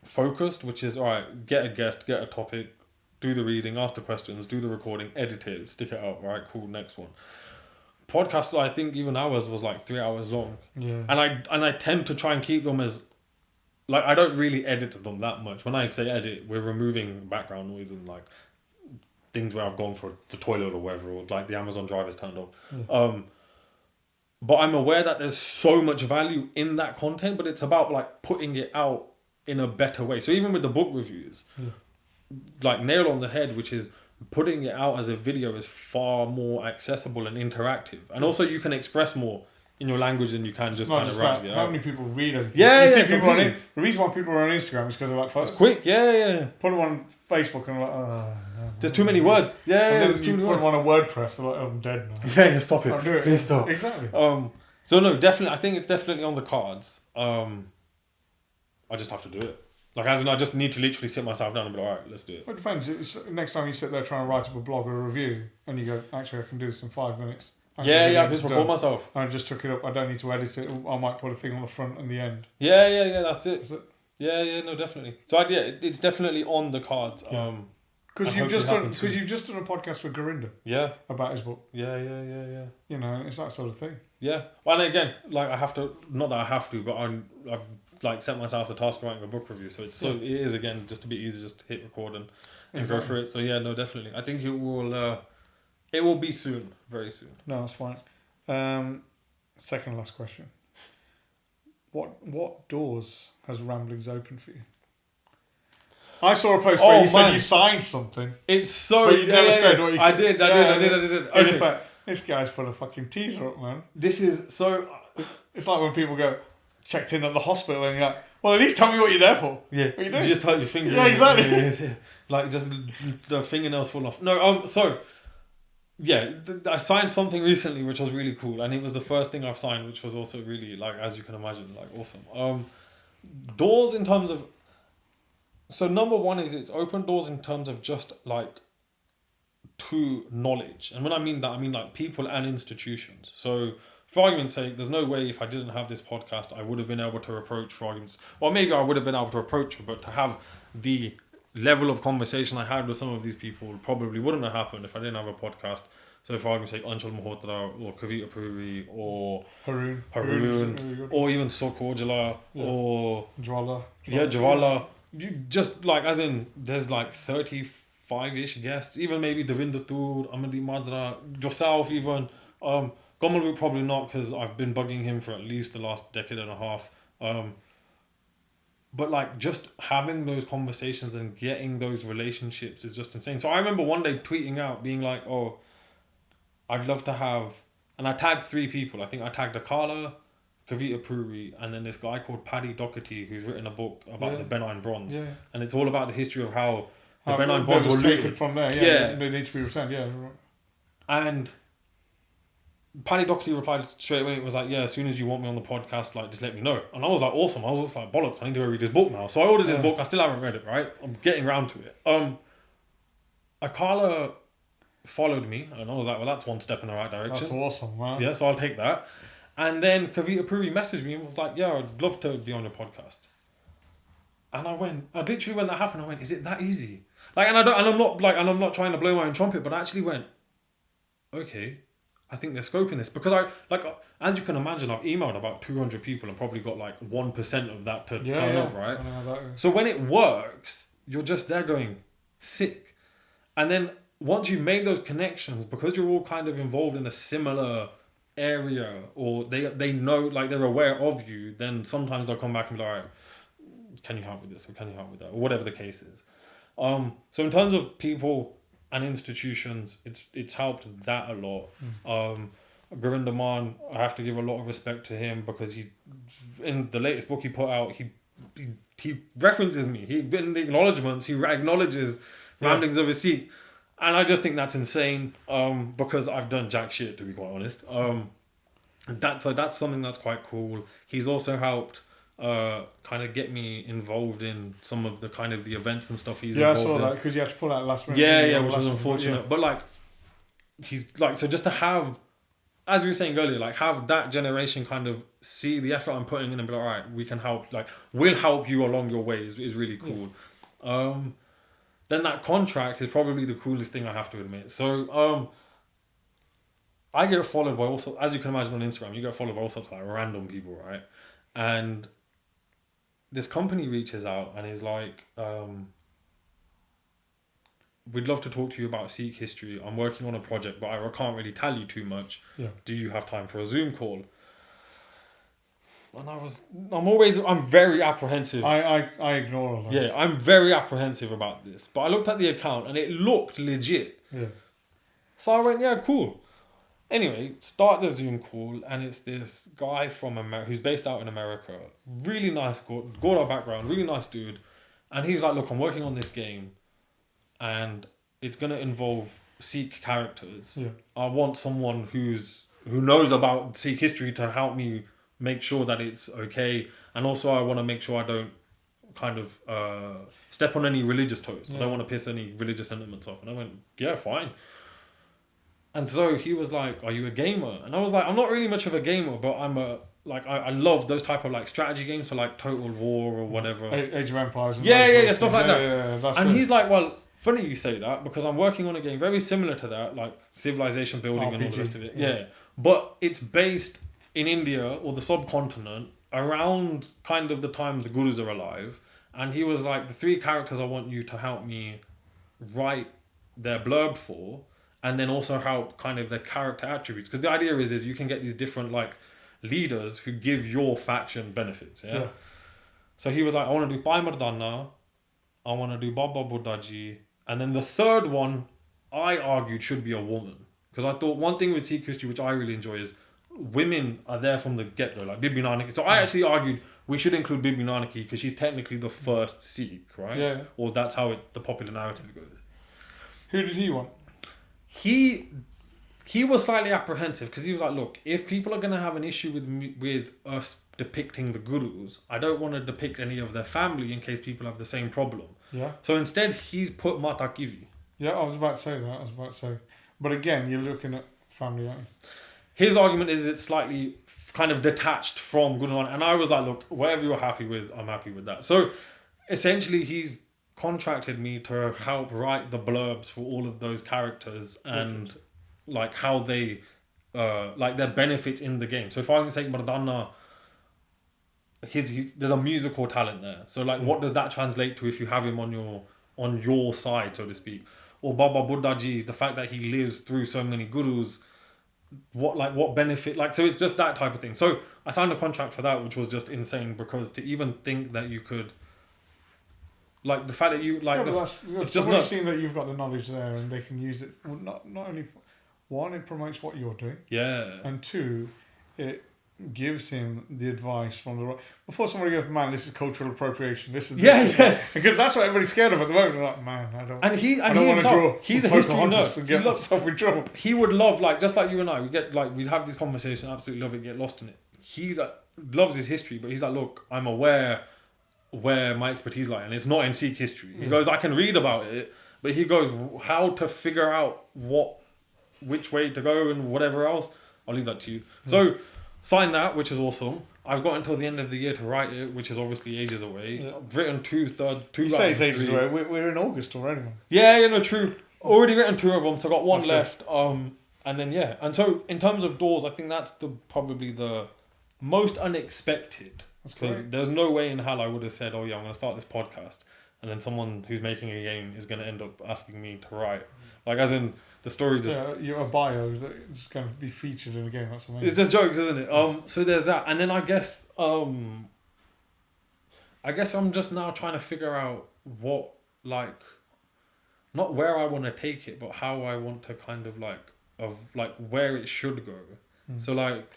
focused, which is all right. Get a guest, get a topic. Do the reading, ask the questions, do the recording, edit it, stick it out. Right, cool. Next one. Podcasts, I think even ours was 3 hours long. Yeah. And I tend to try and keep them as I don't really edit them that much. When I say edit, we're removing background noise and things where I've gone for the toilet or whatever, or like the Amazon driver's turned on. Yeah. But I'm aware that there's so much value in that content, but it's about like putting it out in a better way. So even with the book reviews, like nail on the head, which is putting it out as a video is far more accessible and interactive. And also you can express more in your language than you can just kind of write it How out. many people read it? Yeah, you see yeah, people on completely. it. The reason why people are on Instagram is because they're like, It's quick, yeah. put them on Facebook and they're like, oh, no. There's too many words. Yeah, And there's then too you many put words. them on a WordPress, they're like, oh, I'm dead now. Yeah, stop it. I'll do it. Please stop. Exactly. So no, definitely, I think it's definitely on the cards. I just have to do it. Like, as in, I just need to literally sit myself down and be like, all right, let's do it. Well, it depends. Next time you sit there trying to write up a blog or a review and you go, actually, I can do this in 5 minutes. Actually, Yeah, I it's just record done. myself. I just took it up. I don't need to edit it. I might put a thing on the front and the end. Yeah, that's it. Is it? Yeah, no, definitely. So, it's definitely on the cards. Yeah. And Because you've hopefully just done a podcast with Gurinder Yeah. about his book. Yeah. You know, it's that sort of thing. Yeah. Well, and again, like I have to, not that I have to, but I've like set myself the task of writing a book review. So it is again just a bit easier just to hit record and go for it. So yeah, no, definitely. I think it will be soon, very soon. No, that's fine. Second last question. What doors has Ramblings opened for you? I saw a post where you said you signed something. It's so. But you never said what you. I did. And Okay. it's like, this guy's put a fucking teaser up, man. This is so. It's like when people go, checked in at the hospital and you're like, well, at least tell me what you're there for. Yeah. What you doing? Just hurt your finger. Yeah, exactly. Yeah. Like just the fingernails fall off. No. So. Yeah, I signed something recently which was really cool, and it was the first thing I've signed, which was also really, like, as you can imagine, like, awesome. Doors in terms of... So number one is it's open doors in terms of just, like, to knowledge. And when I mean that, I mean, like, people and institutions. So, for argument's sake, there's no way if I didn't have this podcast, I would have been able to approach, for argument's... Well, maybe I would have been able to approach her, but to have the level of conversation I had with some of these people probably wouldn't have happened if I didn't have a podcast. So if I can say Anshul Malhotra or Kavita Puri or Haroon or even Soch or Jwala. Jwala, you just like, as in, there's like 35-ish guests, even maybe Devinder Toor, Amadi Madra, yourself even. Kamalpreet probably not, because I've been bugging him for at least the last decade and a half. But like, just having those conversations and getting those relationships is just insane. So I remember one day tweeting out, being like, oh, I'd love to have... And I tagged 3 people. I think I tagged Akala, Kavita Puri, and then this guy called Paddy Doherty, who's written a book about the Benign Bronze. Yeah. And it's all about the history of how the Benign Bronze was taken from there. Yeah. They need to be returned, yeah. And Paddy Doherty replied straight away. It was like, yeah, as soon as you want me on the podcast, like, just let me know. And I was like, awesome. I was just like, bollocks, I need to go read this book now. So I ordered this book. I still haven't read it, right? I'm getting round to it. Akala followed me, and I was like, well, that's one step in the right direction. That's awesome, man. Yeah, so I'll take that. And then Kavita Puri messaged me and was like, yeah, I'd love to be on your podcast. And I literally, when that happened, I went, is it that easy? Like, and I'm not trying to blow my own trumpet, but I actually went, okay, I think there's scope in this, because as you can imagine, I've emailed about 200 people and probably got like 1% of that to turn up, right? So when it works, you're just there going, sick. And then once you've made those connections, because you're all kind of involved in a similar area, or they know, like, they're aware of you, then sometimes they'll come back and be like, all right, can you help with this, or can you help with that, or whatever the case is. So in terms of people and institutions, it's helped that a lot. Gurinder Man, I have to give a lot of respect to him, because he, in the latest book he put out, he references me. In the acknowledgements, he acknowledges Ramblings of a Sikh. And I just think that's insane, because I've done jack shit, to be quite honest. That's something that's quite cool. He's also helped kind of get me involved in some of the kind of the events and stuff he's involved in. Yeah, I saw that, because you have to pull out last minute. Yeah, which was unfortunate. Yeah. But like, he's like, so just to have, as we were saying earlier, like, have that generation kind of see the effort I'm putting in and be like, all right, we can help, like, we'll help you along your way is really cool. Yeah. Then that contract is probably the coolest thing, I have to admit. So, I get followed by also, as you can imagine on Instagram, you get followed by all sorts of like random people, right? And this company reaches out and is like, we'd love to talk to you about Sikh history. I'm working on a project, but I can't really tell you too much. Yeah. Do you have time for a Zoom call? And I'm very apprehensive. I ignore all those. Yeah, I'm very apprehensive about this. But I looked at the account and it looked legit. Yeah. So I went, yeah, cool. Anyway, start the Zoom call, and it's this guy from America who's based out in America. Really nice, Gora background, really nice dude. And he's like, look, I'm working on this game, and it's going to involve Sikh characters. Yeah. I want someone who knows about Sikh history to help me make sure that it's okay. And also I want to make sure I don't kind of step on any religious toes. Yeah. I don't want to piss any religious sentiments off. And I went, yeah, fine. And so he was like, are you a gamer? And I was like, I'm not really much of a gamer, but I love those type of like strategy games, so like Total War or whatever. Age of Empires. And Yeah, stuff like that. That's and it. he's like, well, funny you say that, because I'm working on a game very similar to that, like civilization building and all the rest of it. Yeah. But it's based in India or the subcontinent around kind of the time the Gurus are alive. And he was like, the 3 characters I want you to help me write their blurb for, and then also help kind of their character attributes. Because the idea is you can get these different like leaders who give your faction benefits. Yeah. So he was like, I want to do Pai Mardana, I want to do Baba Buddhaji, and then the third one I argued should be a woman. Because I thought one thing with Sikh history which I really enjoy is women are there from the get-go, like Bibi Nanaki. So I actually argued we should include Bibi Nanaki because she's technically the first Sikh, right? Yeah. Or that's how the popular narrative goes. Who did he want? He was slightly apprehensive because he was like, look, if people are going to have an issue with us depicting the gurus, I don't want to depict any of their family in case people have the same problem. Yeah. So instead, he's put Mata Kivi. Yeah, I was about to say that. But again, you're looking at family, aren't you? His argument is it's slightly kind of detached from Guru Nanak. And I was like, look, whatever you're happy with, I'm happy with that. So essentially, he's contracted me to help write the blurbs for all of those characters and like how they like their benefits in the game. So if I can say Mardana, there's a musical talent there. So like what does that translate to if you have him on your side, so to speak? Or Baba Buddhaji, the fact that he lives through so many gurus, what benefit, like, so it's just that type of thing. So I signed a contract for that, which was just insane, because to even think that you could, like, the fact that you like, it's just nuts. Seeing that you've got the knowledge there and they can use it. Not only one, it promotes what you're doing. Yeah. And 2, it gives him the advice from the before somebody goes, man, this is cultural appropriation. This is because that's what everybody's scared of at the moment. They're like, man, I don't. And he want to himself, draw. He's a history nerd. And get myself in trouble. He would love, like, just like you and I, we have this conversation. Absolutely love it. Get lost in it. He's loves his history, but he's like, look, I'm aware where my expertise lies, and it's not in Sikh history. He goes, I can read about it, but he goes, how to figure out which way to go and whatever else. I'll leave that to you. So. Sign that, which is awesome. I've got until the end of the year to write it, which is obviously ages away. Yeah. I've written two. You say it's ages away. We're in August already, man. Yeah, true. Already written 2 of them, so I got 1 left. And then and so in terms of doors, I think that's probably the most unexpected, because there's no way in hell I would have said, oh yeah, I'm going to start this podcast, and then someone who's making a game is going to end up asking me to write, like, as in. The story just... Yeah, your bio that's going to be featured in a game. That's amazing. It's just jokes, isn't it? So there's that. And then I guess I'm just now trying to figure out what, like... Not where I want to take it, but how I want to kind of, like, where it should go. So, like...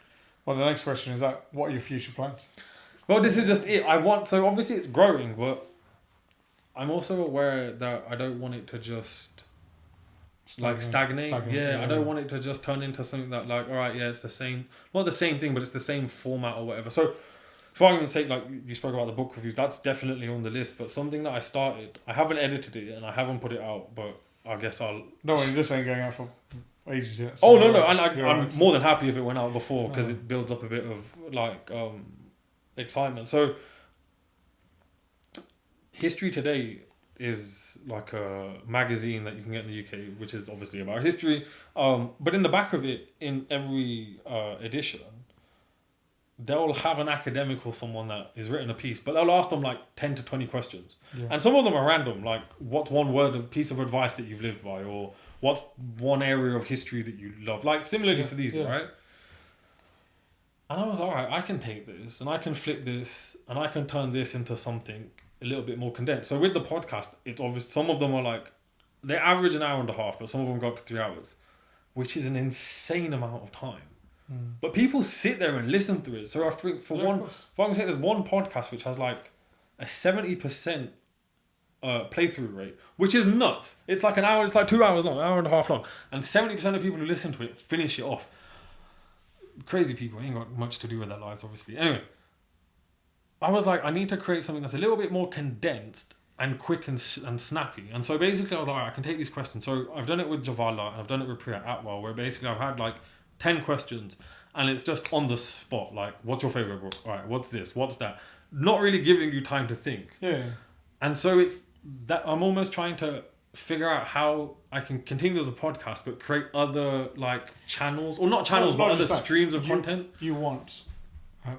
Well, the next question is that, what are your future plans? Well, this is just it. So, obviously, it's growing, but I'm also aware that I don't want it to just... stagnate. Yeah, I don't want it to just turn into something that, like, all right, yeah, it's the same, not the same thing, but it's the same format or whatever. So for argument's sake, like you spoke about the book reviews, that's definitely on the list, but something that I started, I haven't edited it and I haven't put it out, but I guess I'll... No, this ain't going out for ages yet. So no, and I'm more than happy if it went out before, because it builds up a bit of, like, excitement. So History Today is like a magazine that you can get in the UK, which is obviously about history. But in the back of it, in every edition, they'll have an academic or someone that has written a piece, but they'll ask them like 10 to 20 questions. Yeah. And some of them are random, like what's one word of piece of advice that you've lived by, or what's one area of history that you love, like similarly to these, right? And I was, all right, I can take this and I can flip this and I can turn this into something a little bit more condensed. So with the podcast, it's obvious some of them are like, they average an hour and a half, but some of them go up to 3 hours, which is an insane amount of time. But people sit there and listen to it. So I think for I can say there's one podcast which has like a 70% playthrough rate, which is nuts. It's like an hour, it's like 2 hours long, hour and a half long. And 70% of people who listen to it finish it off. Crazy people, ain't got much to do with their lives, obviously. Anyway, I was like, I need to create something that's a little bit more condensed and quick and snappy. And so basically I was like, all right, I can take these questions. So I've done it with Javala and I've done it with Priya Atwal, where basically I've had like 10 questions and it's just on the spot, like, what's your favourite book? All right, what's this? What's that? Not really giving you time to think. Yeah. And so it's that I'm almost trying to figure out how I can continue the podcast but create other like channels, or not channels, but other streams of content. You want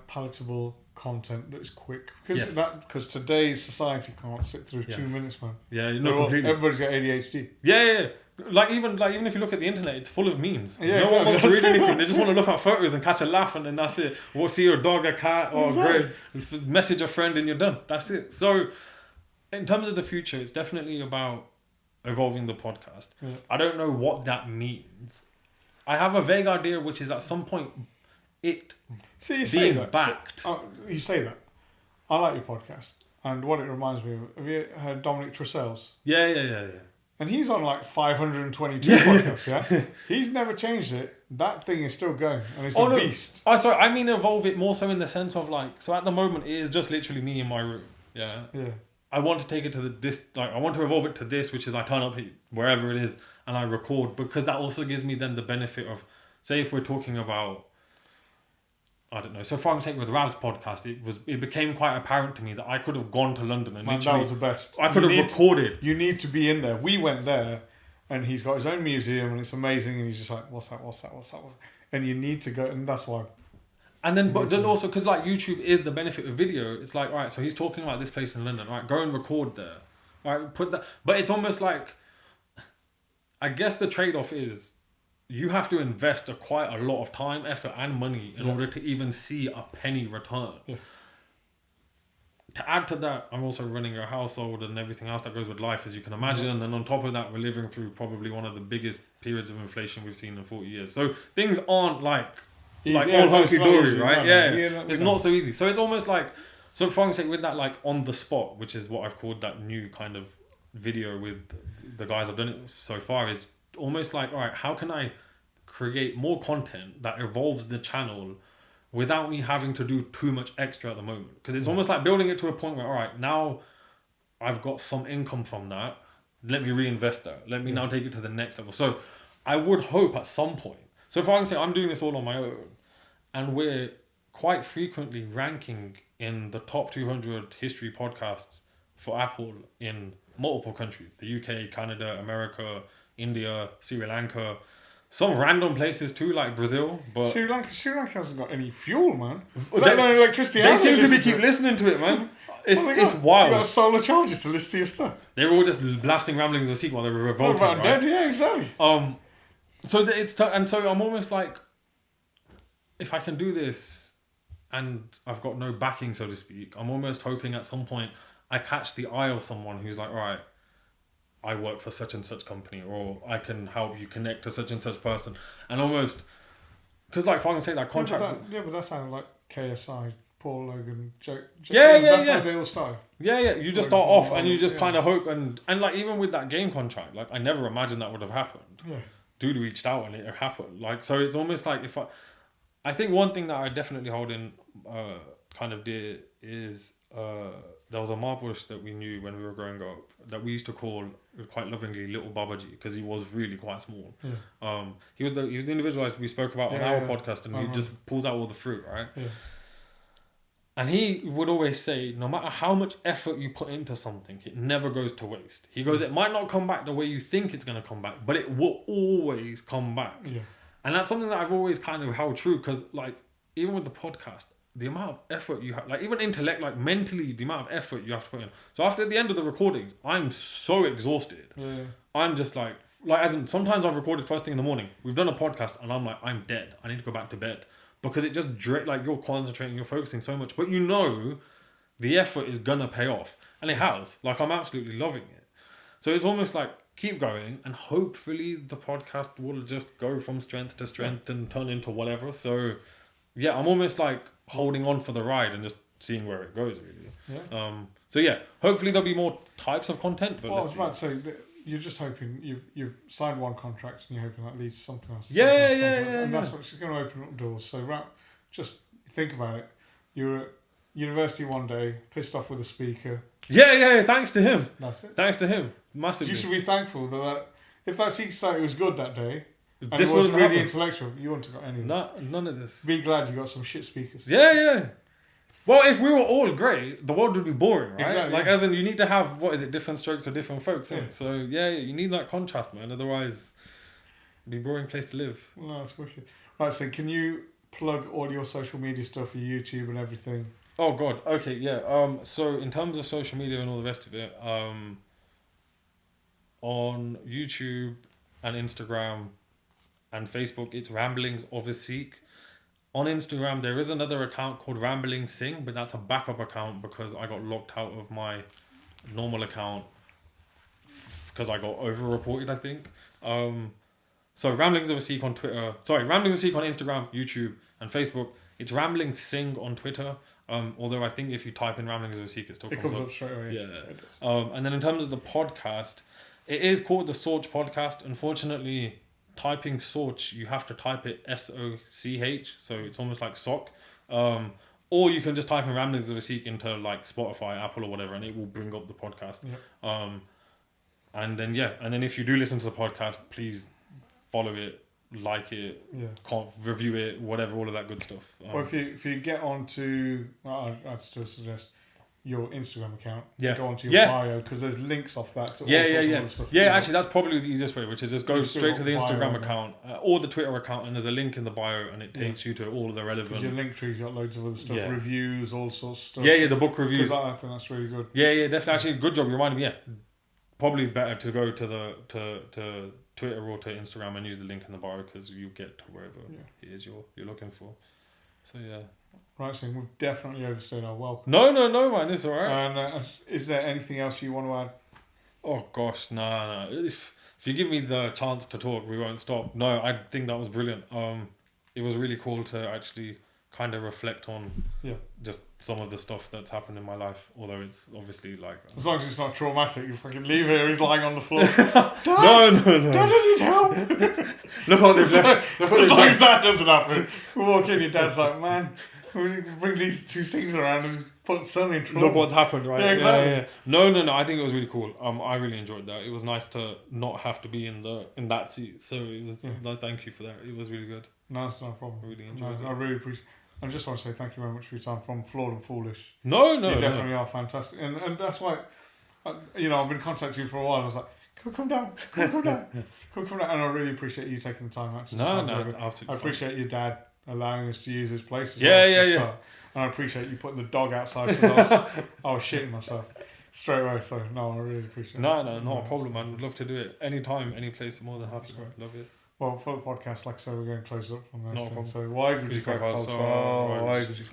palatable content that's quick, because today's society can't sit through 2 minutes, man. Yeah, no, completely. Everybody's got ADHD. Yeah. Like even if you look at the internet, it's full of memes. No one wants to read anything. They just want to look at photos and catch a laugh, and then that's it. Or see your dog, a cat, or great, message a friend, and you're done. That's it. So, in terms of the future, it's definitely about evolving the podcast. Yeah. I don't know what that means. I have a vague idea, which is at some point it being backed. You say that. I like your podcast, and what it reminds me of. Have you heard Dominic Tressell's? Yeah. And he's on like 522 podcasts, yeah? He's never changed it. That thing is still going, and it's a beast. Oh, sorry, I mean evolve it more so in the sense of like, so at the moment it is just literally me in my room, yeah? I want to take it to I want to evolve it to this, which is I turn up wherever it is and I record, because that also gives me then the benefit of, say if we're talking about, I don't know. So for example, with Rav's podcast, it became quite apparent to me that I could have gone to London and that was the best. I could have recorded. You need to be in there. We went there, and he's got his own museum, and it's amazing. And he's just like, what's that? And you need to go, and that's why. And then, but then also because like YouTube is the benefit of video. It's like, all right, so he's talking about this place in London. All right, go and record there. All right, put that. But it's almost like, I guess the trade-off is, you have to invest quite a lot of time, effort, and money in order to even see a penny return. Yeah. To add to that, I'm also running a household and everything else that goes with life, as you can imagine. And then on top of that, we're living through probably one of the biggest periods of inflation we've seen in 40 years. So things aren't all hunky-dory, right? It's not so easy. So it's almost like, so for example, with that like on the spot, which is what I've called that new kind of video with the guys I've done it so far, is almost like, all right, how can I create more content that evolves the channel without me having to do too much extra at the moment? Because it's almost like building it to a point where, all right, now I've got some income from that, let me reinvest that, let me now take it to the next level. So I would hope at some point, so if I can say I'm doing this all on my own, and we're quite frequently ranking in the top 200 history podcasts for Apple in multiple countries, the UK, Canada, America, India, Sri Lanka, some random places too, like Brazil. But Sri Lanka hasn't got any fuel, man. Let alone electricity. They seem to keep listening to it, man. It's wild. You got solar chargers to listen to your stuff. They were all just blasting ramblings of Sikh while they were revolting. What about dead? Yeah, exactly. So I'm almost like, if I can do this, and I've got no backing, so to speak, I'm almost hoping at some point I catch the eye of someone who's like, all right, I work for such and such company, or I can help you connect to such and such person, and almost, because like if I can say that contract, but that sounds like KSI, Paul Logan, Joe. That's how they all start. Yeah. You just start off and you just kind of hope, and like even with that game contract, like I never imagined that would have happened. Yeah. Dude reached out and it happened. Like, so it's almost like if I think one thing that I definitely hold in kind of dear is there was a Marbush that we knew when we were growing up that we used to call quite lovingly Little Babaji, because he was really quite small. Yeah. He was the individual we spoke about on our podcast, and he just pulls out all the fruit, right? Yeah. And he would always say, no matter how much effort you put into something, it never goes to waste. He goes, it might not come back the way you think it's going to come back, but it will always come back. Yeah. And that's something that I've always kind of held true, because like even with the podcast, the amount of effort you have, like even intellect, like mentally, the amount of effort you have to put in. So after the end of the recordings, I'm so exhausted. Yeah. I'm just like as in, sometimes I've recorded first thing in the morning. We've done a podcast and I'm like, I'm dead. I need to go back to bed because it just like you're concentrating, you're focusing so much, but you know, the effort is gonna pay off, and it has. Like I'm absolutely loving it. So it's almost like keep going, and hopefully the podcast will just go from strength to strength and turn into whatever. So yeah, I'm almost like holding on for the ride and just seeing where it goes, really. Yeah. So yeah, hopefully there'll be more types of content. But well, I was about to say that you're just hoping you've signed one contract and you're hoping that leads to something else. Yeah, and that's what's going to open up doors. So just think about it. You're at university one day, pissed off with a speaker. Yeah. Thanks to him. That's it. Thanks to him, massively. You should be thankful that if that Sikh society was good that day, and This it wasn't really happen. intellectual, you wouldn't have got any of this. None of this. Be glad you got some shit speakers. Yeah. Well, if we were all great, the world would be boring, right? Exactly, like, as in, you need to have, different strokes for different folks. Yeah. So, yeah, you need that contrast, man. Otherwise, it'd be a boring place to live. No, that's wicked. Right, so can you plug all your social media stuff, your YouTube and everything? Oh, God. Okay, yeah. So, in terms of social media and all the rest of it, on YouTube and Instagram and Facebook, it's Ramblings of a Sikh. On Instagram, there is another account called Rambling Singh, but that's a backup account because I got locked out of my normal account because I got over-reported, I think. So Ramblings of a Sikh on Twitter. Sorry, Ramblings of a Sikh on Instagram, YouTube, and Facebook. It's Rambling Singh on Twitter. Although I think if you type in Ramblings of a Sikh, it still comes up straight away. Yeah. It does. And then in terms of the podcast, it is called the Soch Podcast. Unfortunately, typing Soch, you have to type it SOCH, so it's almost like sock. Or you can just type in Ramblings of a Sikh into like Spotify, Apple, or whatever, and it will bring up the podcast. Yep. And then if you do listen to the podcast, please follow it, like it, review it, whatever, all of that good stuff. Or if you get onto, I'd still suggest your Instagram account. Yeah. Go onto your bio because there's links off that to all sorts of other stuff. Yeah, actually, that's probably the easiest way, which is just go straight to the Instagram bio, account or the Twitter account, and there's a link in the bio, and it takes you to all of the relevant. Because your link tree's got loads of other stuff, reviews, all sorts of stuff. Yeah, the book reviews. Because I think that's really good. Yeah, definitely. Actually, good job. You reminded me. Yeah, probably better to go to the to Twitter or to Instagram and use the link in the bio because you get to wherever it is you're looking for. So yeah. Right, so we've definitely overstayed our welcome. No, man, it's alright. And is there anything else you want to add? Oh gosh, no. If you give me the chance to talk, we won't stop. No, I think that was brilliant. It was really cool to actually kind of reflect on just some of the stuff that's happened in my life. Although it's obviously like as long as it's not traumatic, you fucking leave here. He's lying on the floor. Dad, no. Dad, I need help. Look what they've left. As long as that doesn't happen, we walk in. Your dad's like, man, we bring these two things around and put son in trouble. Look what's happened, right? Yeah, exactly. Yeah. No. I think it was really cool. I really enjoyed that. It was nice to not have to be in that seat. So it was. Thank you for that. It was really good. No, that's no problem. I really enjoyed it. I really appreciate. I just want to say thank you very much for your time. From Flawed and Foolish. No. You definitely are fantastic, and that's why. I've been contacting you for a while. I was like, can we come down? And I really appreciate you taking the time out to absolutely. I appreciate your dad allowing us to use his place as well. Yeah. So, and I appreciate you putting the dog outside because I was shitting myself straight away. So no, I really appreciate it. No, not a problem, man. Would love to do it anytime, any place. More than happy. Love it. Well, for the podcast, like I said, we're going to close up from this. Not a problem. So why would you go close? Why would you